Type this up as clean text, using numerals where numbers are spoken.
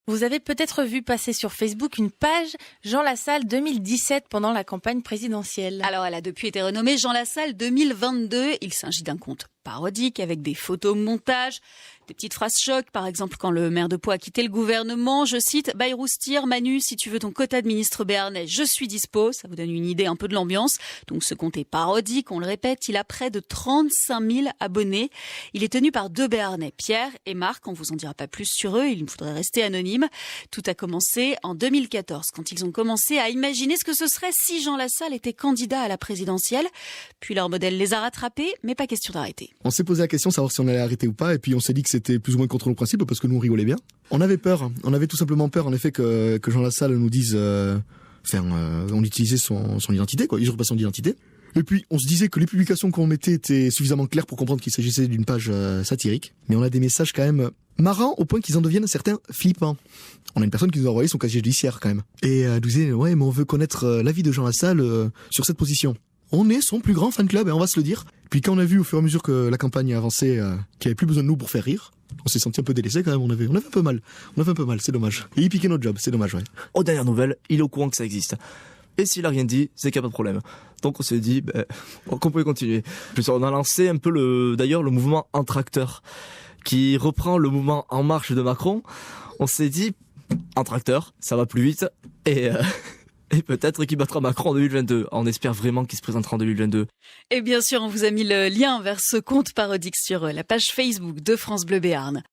Vous avez peut-être vu passer sur Facebook une page Jean Lassalle 2017 pendant la campagne présidentielle. Alors, elle a depuis été renommée Jean Lassalle 2022. Il s'agit d'un compte parodique avec des photos montages, des petites phrases chocs. Par exemple, quand le maire de Pau a quitté le gouvernement, je cite « Bayrous tire, Manu, si tu veux ton quota de ministre béarnais, je suis dispo ». Ça vous donne une idée un peu de l'ambiance. Donc, ce compte est parodique, on le répète, il a près de 35 000 abonnés. Il est tenu par 2 béarnais, Pierre et Marc. On vous en dira pas plus sur eux, il nous faudrait rester anonyme. Tout a commencé en 2014, quand ils ont commencé à imaginer ce que ce serait si Jean Lassalle était candidat à la présidentielle. Puis leur modèle les a rattrapés, mais pas question d'arrêter. On s'est posé la question de savoir si on allait arrêter ou pas, et puis on s'est dit que c'était plus ou moins contre nos principes, parce que nous on rigolait bien. On avait peur, on avait tout simplement peur en effet que Jean Lassalle nous dise, on utilisait son identité, quoi, usurpation d'identité. Et puis, on se disait que les publications qu'on mettait étaient suffisamment claires pour comprendre qu'il s'agissait d'une page satirique. Mais on a des messages quand même marrants au point qu'ils en deviennent certains flippants. On a une personne qui nous a envoyé son casier judiciaire quand même. Et elle nous disait, ouais, mais on veut connaître l'avis de Jean Lassalle sur cette position. On est son plus grand fan club, et on va se le dire. Puis quand on a vu au fur et à mesure que la campagne avançait, qu'il n'y avait plus besoin de nous pour faire rire, on s'est senti un peu délaissé quand même, on avait un peu mal. On avait un peu mal, c'est dommage. Et il piquait notre job, c'est dommage, ouais. Aux dernières nouvelles, il est au courant que ça existe. Et s'il a rien dit, c'est qu'il n'y a pas de problème. Donc on s'est dit qu'on pouvait continuer. Puis on a lancé un peu le mouvement Entracteur, qui reprend le mouvement En Marche de Macron. On s'est dit, Entracteur, ça va plus vite, et peut-être qu'il battra Macron en 2022. On espère vraiment qu'il se présentera en 2022. Et bien sûr, on vous a mis le lien vers ce compte parodique sur la page Facebook de France Bleu Béarn.